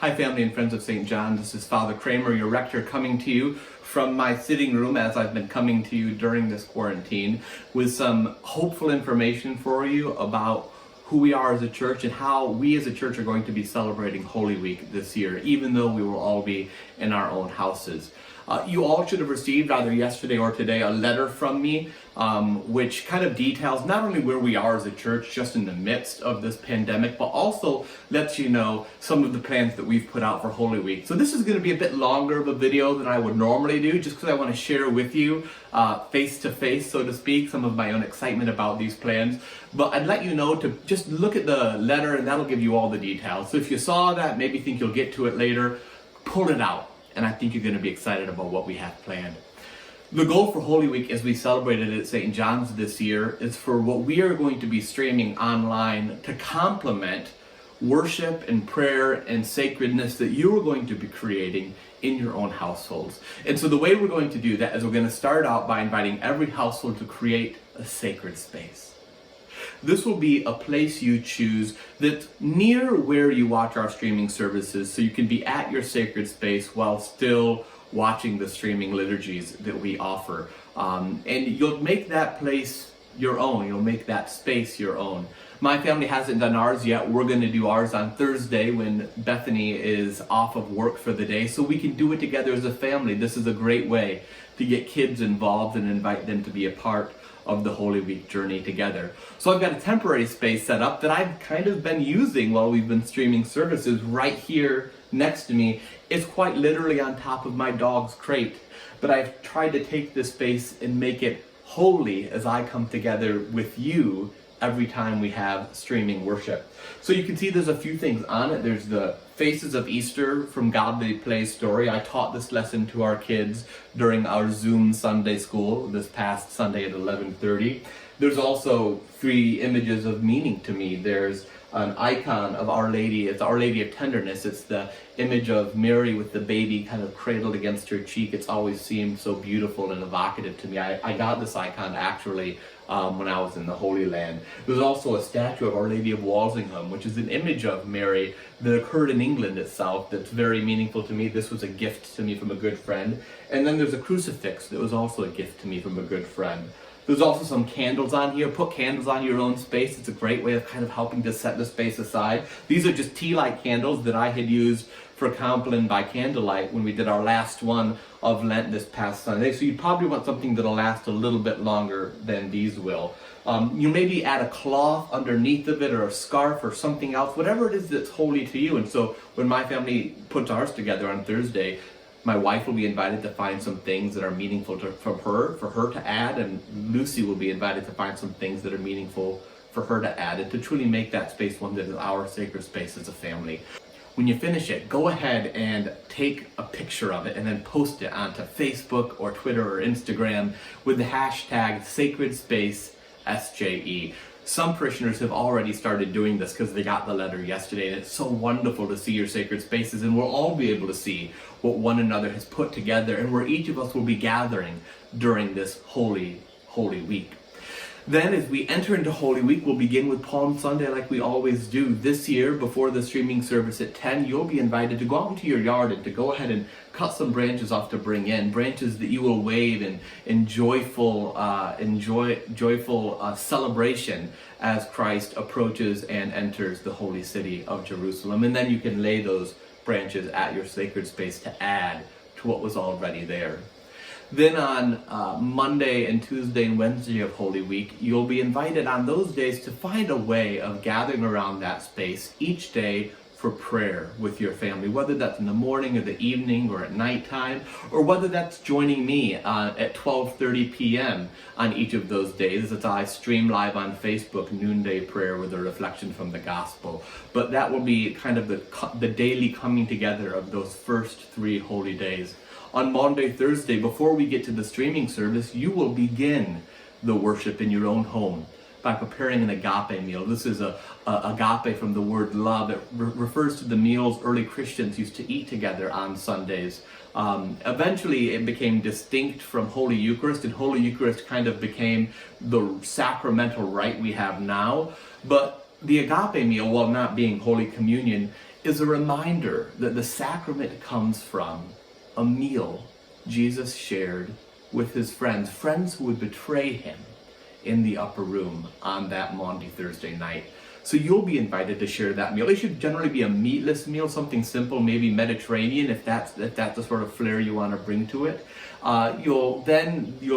Hi family and friends of St. John, this is Father Kramer, your rector, coming to you from my sitting room as I've been coming to you during this quarantine with some hopeful information for you about who we are as a church and how we as a church are going to be celebrating Holy Week this year, even though we will all be in our own houses. You all should have received either yesterday or today a letter from me which kind of details not only where we are as a church just in the midst of this pandemic, but also lets you know some of the plans that we've put out for Holy Week. So this is going to be a bit longer of a video than I would normally do, just because I want to share with you face to face, so to speak, some of my own excitement about these plans. But I'd let you know to just look at the letter and that'll give you all the details. So if you saw that, maybe think you'll get to it later, pull it out. And I think you're going to be excited about what we have planned. The goal for Holy Week as we celebrated at St. John's this year is for what we are going to be streaming online to complement worship and prayer and sacredness that you are going to be creating in your own households. And so the way we're going to do that is we're going to start out by inviting every household to create a sacred space. This will be a place you choose that's near where you watch our streaming services, so you can be at your sacred space while still watching the streaming liturgies that we offer. And you'll make that place your own. You'll make that space your own. My family hasn't done ours yet. We're going to do ours on Thursday when Bethany is off of work for the day, so we can do it together as a family. This is a great way to get kids involved and invite them to be a part of the Holy Week journey together. So I've got a temporary space set up that I've kind of been using while we've been streaming services right here next to me. It's quite literally on top of my dog's crate, but I've tried to take this space and make it holy as I come together with you every time we have streaming worship. So you can see there's a few things on it. There's the Faces of Easter from Godly Play story. I taught this lesson to our kids during our Zoom Sunday school this past Sunday at 11:30. There's also 3 images of meaning to me. There's an icon of Our Lady. It's Our Lady of Tenderness. It's the image of Mary with the baby kind of cradled against her cheek. It's always seemed so beautiful and evocative to me. I got this icon actually when I was in the Holy Land. There's also a statue of Our Lady of Walsingham, which is an image of Mary that occurred in England itself that's very meaningful to me. This was a gift to me from a good friend. And then there's a crucifix that was also a gift to me from a good friend. There's also some candles on here. Put candles on your own space. It's a great way of kind of helping to set the space aside. These are just tea light candles that I had used for Compline by Candlelight when we did our last one of Lent this past Sunday. So you probably want something that'll last a little bit longer than these will. You maybe add a cloth underneath of it or a scarf or something else, whatever it is that's holy to you. And so when my family puts ours together on Thursday, my wife will be invited to find some things that are meaningful for her to add, and Lucy will be invited to find some things that are meaningful for her to add, and to truly make that space one that is our sacred space as a family. When you finish it, go ahead and take a picture of it and then post it onto Facebook or Twitter or Instagram with the hashtag SacredSpaceSJE. Some parishioners have already started doing this because they got the letter yesterday, and it's so wonderful to see your sacred spaces, and we'll all be able to see what one another has put together and where each of us will be gathering during this Holy Week. Then as we enter into Holy Week, we'll begin with Palm Sunday like we always do. This year, before the streaming service at 10, you'll be invited to go out into your yard and to go ahead and cut some branches off to bring in. Branches that you will wave in joyful celebration as Christ approaches and enters the holy city of Jerusalem. And then you can lay those branches at your sacred space to add to what was already there. Then on Monday and Tuesday and Wednesday of Holy Week, you'll be invited on those days to find a way of gathering around that space each day for prayer with your family, whether that's in the morning or the evening or at nighttime, or whether that's joining me at 12:30 p.m. on each of those days as I stream live on Facebook noonday prayer with a reflection from the gospel. But that will be kind of the daily coming together of those first 3 holy days. On Monday, Thursday, before we get to the streaming service, you will begin the worship in your own home by preparing an agape meal. This is agape from the word love. It refers to the meals early Christians used to eat together on Sundays. Eventually it became distinct from Holy Eucharist, and Holy Eucharist kind of became the sacramental rite we have now. But the agape meal, while not being Holy Communion, is a reminder that the sacrament comes from a meal Jesus shared with his friends who would betray him in the upper room on that Maundy Thursday night. So you'll be invited to share that meal. It should generally be a meatless meal, something simple, maybe Mediterranean, if that's the sort of flair you want to bring to it. You'll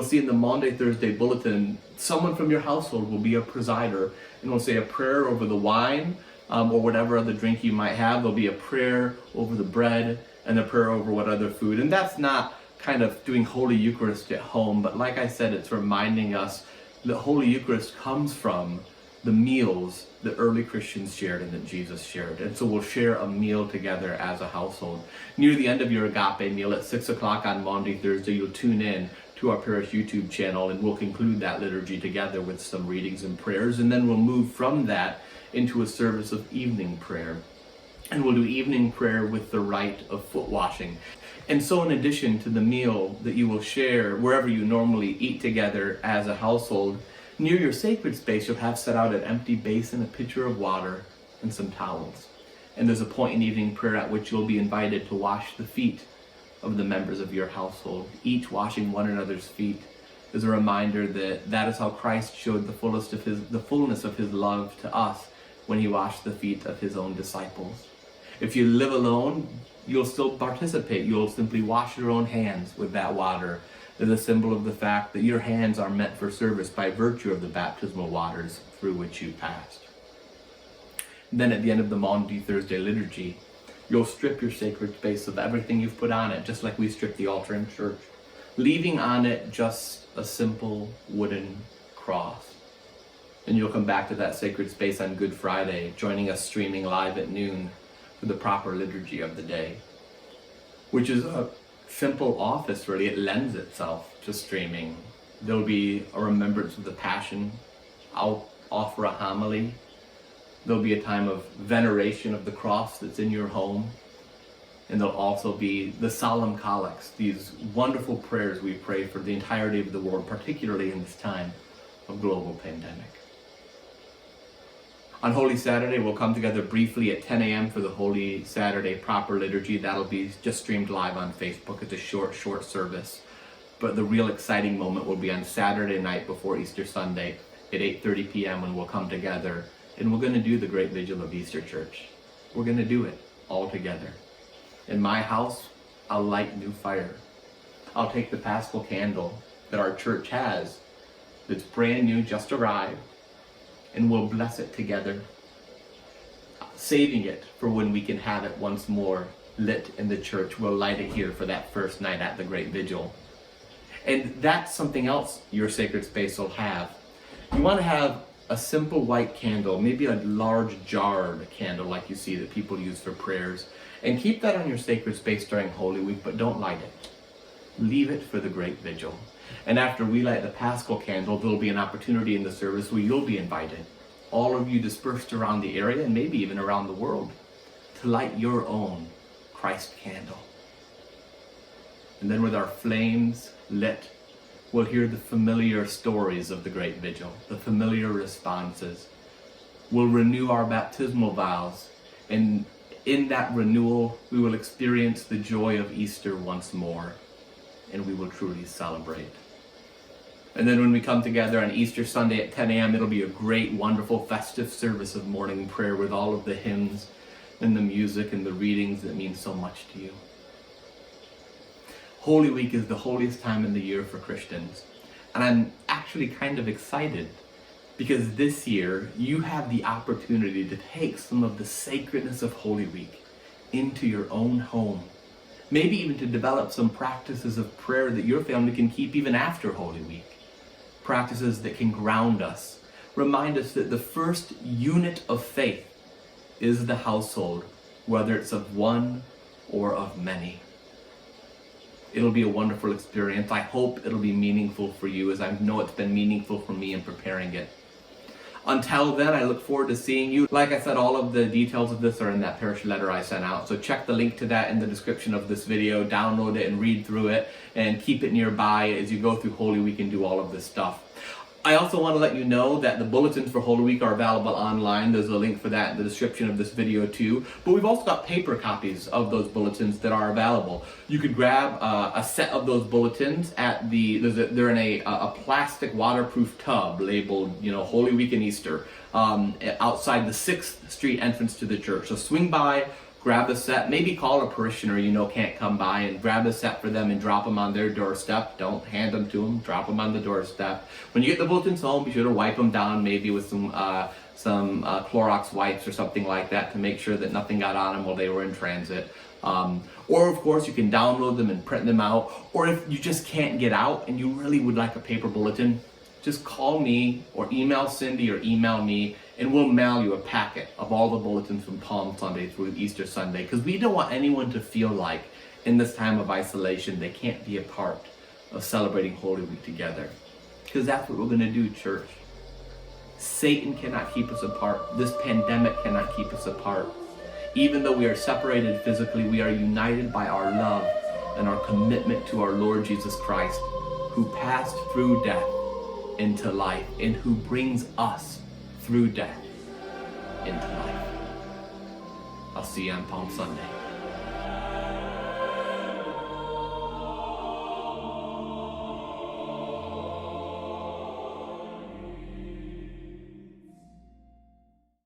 see in the Maundy Thursday bulletin, someone from your household will be a presider and will say a prayer over the wine or whatever other drink you might have. There'll be a prayer over the bread and a prayer over what other food. And that's not kind of doing Holy Eucharist at home, but like I said, it's reminding us that Holy Eucharist comes from the meals that early Christians shared and that Jesus shared. And so we'll share a meal together as a household. Near the end of your agape meal at 6 o'clock on Maundy Thursday, you'll tune in to our parish YouTube channel and we'll conclude that liturgy together with some readings and prayers. And then we'll move from that into a service of evening prayer. And we'll do evening prayer with the rite of foot washing. And so in addition to the meal that you will share wherever you normally eat together as a household, near your sacred space, you'll have set out an empty basin, a pitcher of water, and some towels. And there's a point in evening prayer at which you'll be invited to wash the feet of the members of your household, each washing one another's feet as a reminder that that is how Christ showed the fullness of his love to us when he washed the feet of his own disciples. If you live alone, you'll still participate. You'll simply wash your own hands with that water as a symbol of the fact that your hands are meant for service by virtue of the baptismal waters through which you passed. And then at the end of the Maundy Thursday liturgy, you'll strip your sacred space of everything you've put on it, just like we strip the altar in church, leaving on it just a simple wooden cross. And you'll come back to that sacred space on Good Friday, joining us streaming live at noon for the proper liturgy of the day, which is a simple office, really. It lends itself to streaming. There'll be a remembrance of the Passion. I'll offer a homily. There'll be a time of veneration of the cross that's in your home. And there'll also be the solemn collects, these wonderful prayers we pray for the entirety of the world, particularly in this time of global pandemic. On Holy Saturday, we'll come together briefly at 10 a.m. for the Holy Saturday proper liturgy. That'll be just streamed live on Facebook. It's a short service. But the real exciting moment will be on Saturday night before Easter Sunday at 8:30 p.m. when we'll come together. And we're going to do the Great Vigil of Easter Church. We're going to do it all together. In my house, I'll light new fire. I'll take the Paschal candle that our church has, that's brand new, just arrived, and we'll bless it together, saving it for when we can have it once more lit in the church. We'll light it here for that first night at the Great Vigil. And that's something else your sacred space will have. You want to have a simple white candle, maybe a large jarred candle like you see that people use for prayers, and keep that on your sacred space during Holy Week, but don't light it. Leave it for the Great Vigil. And after we light the Paschal candle, there'll be an opportunity in the service where you'll be invited, all of you dispersed around the area and maybe even around the world, to light your own Christ candle. And then with our flames lit, we'll hear the familiar stories of the Great Vigil, the familiar responses. We'll renew our baptismal vows, and in that renewal, we will experience the joy of Easter once more, and we will truly celebrate. And then when we come together on Easter Sunday at 10 a.m., it'll be a great, wonderful, festive service of morning prayer with all of the hymns and the music and the readings that mean so much to you. Holy Week is the holiest time in the year for Christians. And I'm actually kind of excited because this year you have the opportunity to take some of the sacredness of Holy Week into your own home. Maybe even to develop some practices of prayer that your family can keep even after Holy Week. Practices that can ground us, remind us that the first unit of faith is the household, whether it's of one or of many. It'll be a wonderful experience. I hope it'll be meaningful for you, as I know it's been meaningful for me in preparing it. Until then, I look forward to seeing you. Like I said, all of the details of this are in that parish letter I sent out. So check the link to that in the description of this video, download it and read through it, and keep it nearby as you go through Holy Week and do all of this stuff. I also want to let you know that the bulletins for Holy Week are available online. There's a link for that in the description of this video too. But we've also got paper copies of those bulletins that are available. You could grab a set of those bulletins at they're in a plastic waterproof tub labeled, Holy Week and Easter, outside the 6th Street entrance to the church. So swing by, grab a set, maybe call a parishioner can't come by, and grab a set for them and drop them on their doorstep. Don't hand them to them, drop them on the doorstep. When you get the bulletins home, be sure to wipe them down, maybe with some Clorox wipes or something like that, to make sure that nothing got on them while they were in transit. Or of course you can download them and print them out. Or if you just can't get out and you really would like a paper bulletin, just call me or email Cindy or email me, and we'll mail you a packet of all the bulletins from Palm Sunday through Easter Sunday, because we don't want anyone to feel like in this time of isolation they can't be a part of celebrating Holy Week together. Because that's what we're going to do, church. Satan cannot keep us apart. This pandemic cannot keep us apart. Even though we are separated physically, we are united by our love and our commitment to our Lord Jesus Christ, who passed through death into life, and who brings us through death into life. I'll see you on Palm Sunday.